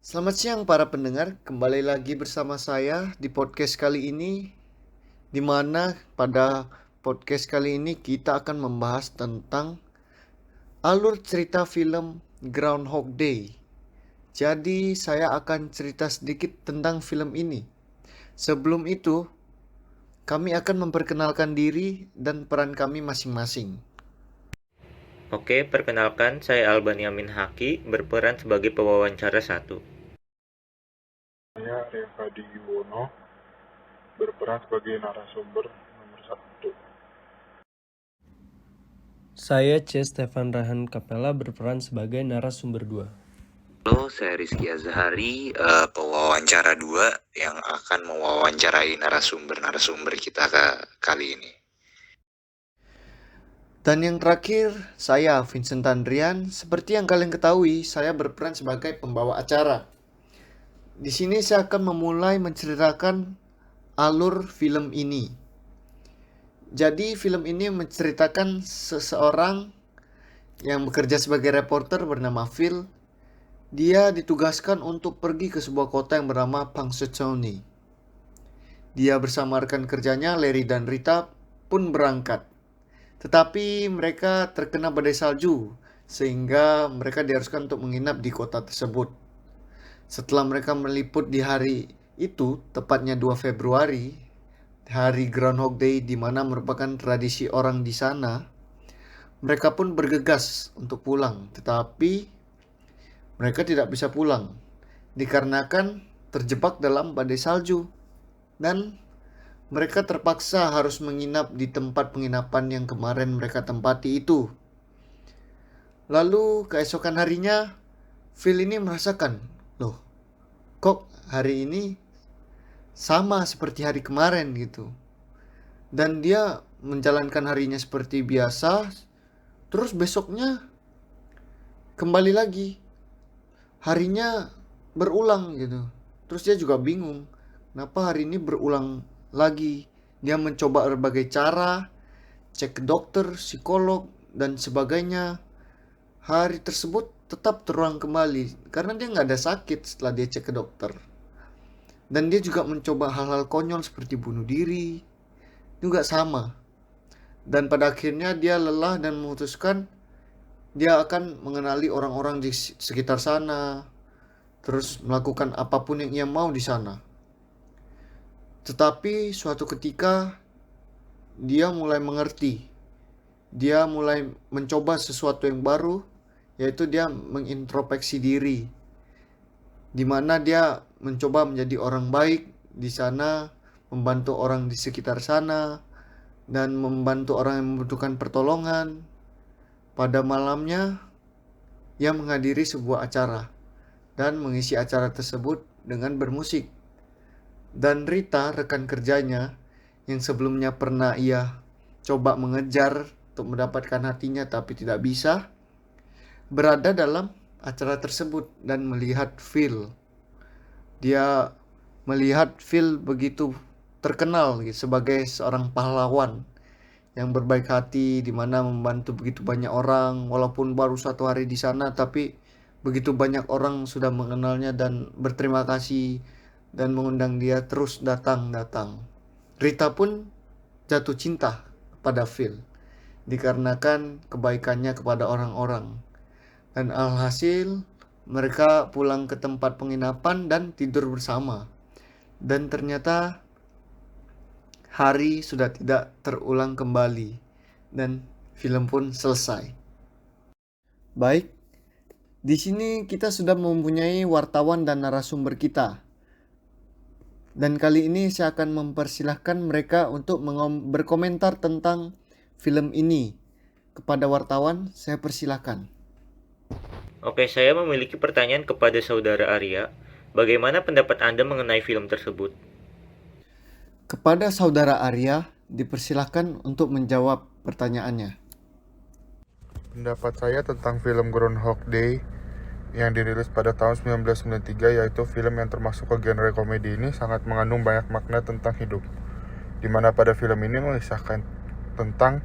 Selamat siang para pendengar, kembali lagi bersama saya di podcast kali ini, di mana pada podcast kali ini kita akan membahas tentang alur cerita film Groundhog Day. Jadi saya akan cerita sedikit tentang film ini. Sebelum itu, kami akan memperkenalkan diri dan peran kami masing-masing. Oke, perkenalkan saya Albaniamin Haki berperan sebagai pewawancara satu. Saya Revadi Yuwono berperan sebagai narasumber nomor 1. Saya C. Stefan Rahan Kapela berperan sebagai narasumber 2. Halo, saya Rizky Azhari, pewawancara 2 yang akan mewawancarai narasumber kita kali ini. Dan yang terakhir, saya Vincent Tandrian. Seperti yang kalian ketahui, saya berperan sebagai pembawa acara. Di sini saya akan memulai menceritakan alur film ini. Jadi film ini menceritakan seseorang yang bekerja sebagai reporter bernama Phil. Dia ditugaskan untuk pergi ke sebuah kota yang bernama Punxsutawney. Dia bersama rekan kerjanya Larry dan Rita pun berangkat. Tetapi mereka terkena badai salju sehingga mereka diharuskan untuk menginap di kota tersebut. Setelah mereka meliput di hari itu, tepatnya 2 Februari, hari Groundhog Day di mana merupakan tradisi orang di sana, mereka pun bergegas untuk pulang, tetapi mereka tidak bisa pulang dikarenakan terjebak dalam badai salju dan mereka terpaksa harus menginap di tempat penginapan yang kemarin mereka tempati itu. Lalu keesokan harinya, Phil ini merasakan, loh, kok hari ini sama seperti hari kemarin gitu. Dan dia menjalankan harinya seperti biasa, terus besoknya kembali lagi. Harinya berulang gitu. Terus dia juga bingung, kenapa hari ini berulang lagi. Dia mencoba berbagai cara, cek ke dokter, psikolog, dan sebagainya. Hari tersebut tetap terulang kembali, karena dia nggak ada sakit setelah dia cek ke dokter. Dan dia juga mencoba hal-hal konyol seperti bunuh diri, juga sama. Dan pada akhirnya dia lelah dan memutuskan dia akan mengenali orang-orang di sekitar sana, terus melakukan apapun yang ia mau di sana. Tetapi suatu ketika dia mulai mengerti. Dia mulai mencoba sesuatu yang baru, yaitu dia mengintrospeksi diri. Di mana dia mencoba menjadi orang baik di sana, membantu orang di sekitar sana, dan membantu orang yang membutuhkan pertolongan. Pada malamnya, ia menghadiri sebuah acara dan mengisi acara tersebut dengan bermusik. Dan Rita, rekan kerjanya, yang sebelumnya pernah ia coba mengejar untuk mendapatkan hatinya tapi tidak bisa, berada dalam acara tersebut dan melihat Phil. Dia melihat Phil begitu terkenal sebagai seorang pahlawan yang berbaik hati, di mana membantu begitu banyak orang, walaupun baru 1 hari di sana, tapi begitu banyak orang sudah mengenalnya dan berterima kasih dan mengundang dia terus datang. Rita pun jatuh cinta pada Phil dikarenakan kebaikannya kepada orang-orang. Dan alhasil mereka pulang ke tempat penginapan dan tidur bersama. Dan ternyata hari sudah tidak terulang kembali dan film pun selesai. Baik, di sini kita sudah mempunyai wartawan dan narasumber kita. Dan kali ini saya akan mempersilahkan mereka untuk berkomentar tentang film ini. Kepada wartawan, saya persilahkan. Oke, saya memiliki pertanyaan kepada saudara Arya. Bagaimana pendapat Anda mengenai film tersebut? Kepada saudara Arya, dipersilahkan untuk menjawab pertanyaannya. Pendapat saya tentang film Groundhog Day yang dirilis pada tahun 1993, yaitu film yang termasuk ke genre komedi ini, sangat mengandung banyak makna tentang hidup. Dimana pada film ini mengisahkan tentang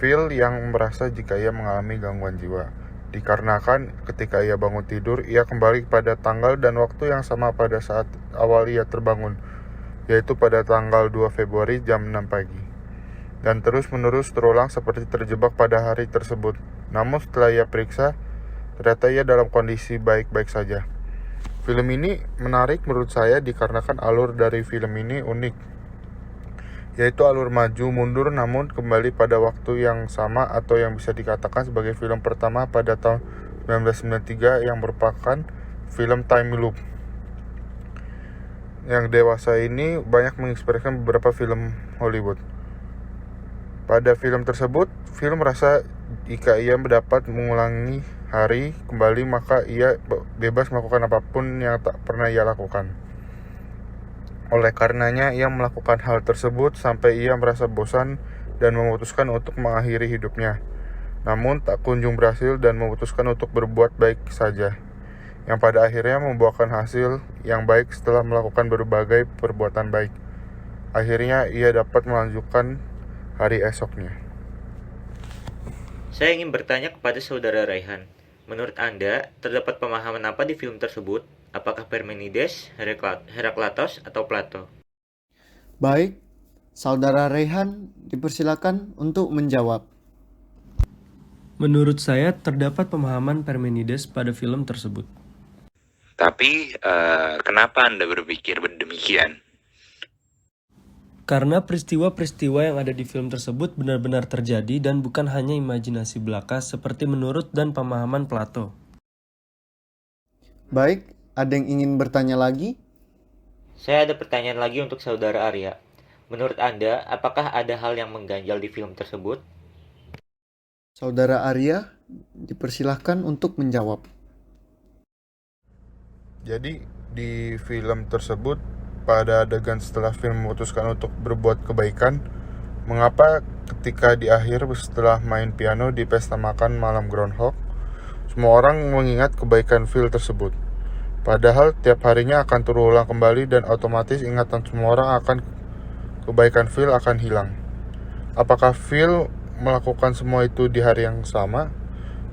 Phil yang merasa jika ia mengalami gangguan jiwa. Dikarenakan ketika ia bangun tidur, ia kembali pada tanggal dan waktu yang sama pada saat awal ia terbangun, yaitu pada tanggal 2 Februari jam 6 pagi. Dan terus-menerus terulang seperti terjebak pada hari tersebut. Namun setelah ia periksa, ternyata ia dalam kondisi baik-baik saja. Film ini menarik menurut saya dikarenakan alur dari film ini unik, yaitu alur maju mundur namun kembali pada waktu yang sama atau yang bisa dikatakan sebagai film pertama pada tahun 1993 yang merupakan film time loop. Yang dewasa ini banyak menginspirasikan beberapa film Hollywood. Pada film tersebut, film merasa jika ia mendapat mengulangi hari kembali maka ia bebas melakukan apapun yang tak pernah ia lakukan. Oleh karenanya, ia melakukan hal tersebut sampai ia merasa bosan dan memutuskan untuk mengakhiri hidupnya. Namun, tak kunjung berhasil dan memutuskan untuk berbuat baik saja, yang pada akhirnya membuahkan hasil yang baik setelah melakukan berbagai perbuatan baik. Akhirnya, ia dapat melanjutkan hari esoknya. Saya ingin bertanya kepada Saudara Raihan. Menurut Anda, terdapat pemahaman apa di film tersebut? Apakah Parmenides, Herakleitos, atau Plato? Baik, Saudara Rehan dipersilakan untuk menjawab. Menurut saya, terdapat pemahaman Parmenides pada film tersebut. Tapi kenapa Anda berpikir demikian? Karena peristiwa-peristiwa yang ada di film tersebut benar-benar terjadi dan bukan hanya imajinasi belaka seperti menurut dan pemahaman Plato. Baik, ada yang ingin bertanya lagi? Saya ada pertanyaan lagi untuk Saudara Arya. Menurut Anda, apakah ada hal yang mengganjal di film tersebut? Saudara Arya dipersilahkan untuk menjawab. Jadi, di film tersebut, pada adegan setelah film memutuskan untuk berbuat kebaikan, mengapa ketika di akhir setelah main piano di pesta makan malam Groundhog, semua orang mengingat kebaikan Phil tersebut. Padahal tiap harinya akan terulang kembali dan otomatis ingatan semua orang akan kebaikan Phil akan hilang. Apakah Phil melakukan semua itu di hari yang sama?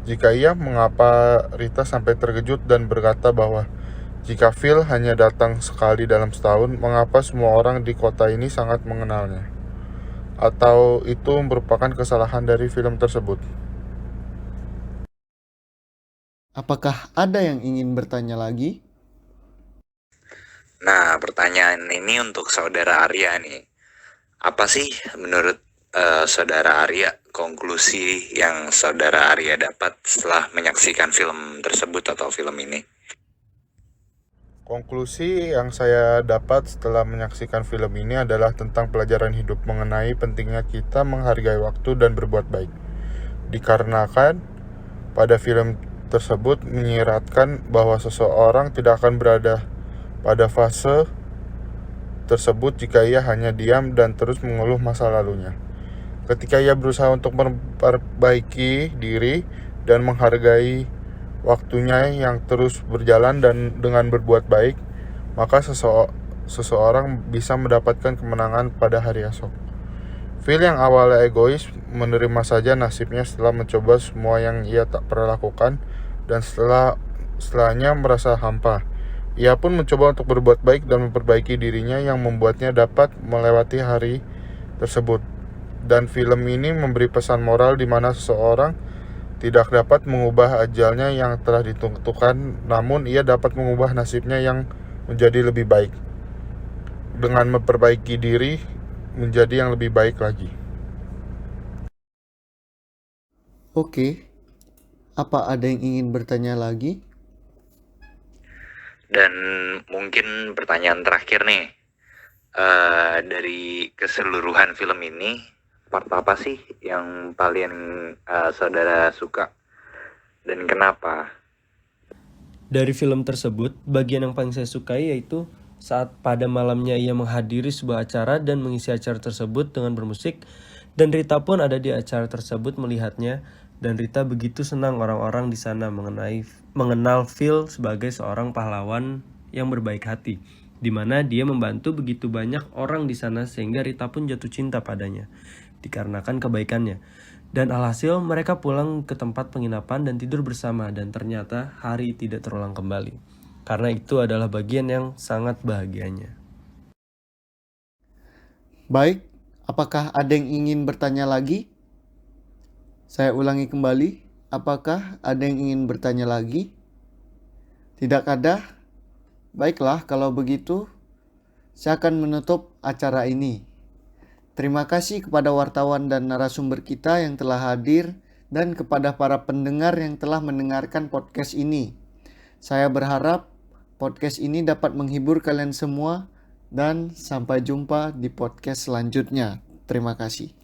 Jika iya, mengapa Rita sampai terkejut dan berkata bahwa jika Phil hanya datang sekali dalam setahun, mengapa semua orang di kota ini sangat mengenalnya? Atau itu merupakan kesalahan dari film tersebut? Apakah ada yang ingin bertanya lagi? Nah, pertanyaan ini untuk Saudara Arya nih. Apa sih menurut Saudara Arya konklusi yang Saudara Arya dapat setelah menyaksikan film tersebut atau film ini? Konklusi yang saya dapat setelah menyaksikan film ini adalah tentang pelajaran hidup mengenai pentingnya kita menghargai waktu dan berbuat baik. Dikarenakan pada film tersebut menyiratkan bahwa seseorang tidak akan berada pada fase tersebut jika ia hanya diam dan terus mengeluh masa lalunya. Ketika ia berusaha untuk memperbaiki diri dan menghargai waktunya yang terus berjalan dan dengan berbuat baik, maka seseorang bisa mendapatkan kemenangan pada hari esok. Phil yang awalnya egois menerima saja nasibnya setelah mencoba semua yang ia tak pernah lakukan dan setelahnya merasa hampa. Ia pun mencoba untuk berbuat baik dan memperbaiki dirinya yang membuatnya dapat melewati hari tersebut. Dan film ini memberi pesan moral di mana seseorang tidak dapat mengubah ajalnya yang telah ditentukan, namun ia dapat mengubah nasibnya yang menjadi lebih baik dengan memperbaiki diri menjadi yang lebih baik lagi. Oke, apa ada yang ingin bertanya lagi? Dan mungkin pertanyaan terakhir nih, dari keseluruhan film ini, part apa sih yang paling saudara suka dan kenapa? Dari film tersebut, bagian yang paling saya sukai yaitu saat pada malamnya ia menghadiri sebuah acara dan mengisi acara tersebut dengan bermusik, dan Rita pun ada di acara tersebut melihatnya, dan Rita begitu senang orang-orang di sana mengenal Phil sebagai seorang pahlawan yang berbaik hati, di mana dia membantu begitu banyak orang di sana sehingga Rita pun jatuh cinta padanya dikarenakan kebaikannya. Dan alhasil mereka pulang ke tempat penginapan dan tidur bersama dan ternyata hari tidak terulang kembali. Karena itu adalah bagian yang sangat bahagianya. Baik, apakah ada yang ingin bertanya lagi? Saya ulangi kembali, apakah ada yang ingin bertanya lagi? Tidak ada? Baiklah, kalau begitu, saya akan menutup acara ini. Terima kasih kepada wartawan dan narasumber kita yang telah hadir dan kepada para pendengar yang telah mendengarkan podcast ini. Saya berharap podcast ini dapat menghibur kalian semua dan sampai jumpa di podcast selanjutnya. Terima kasih.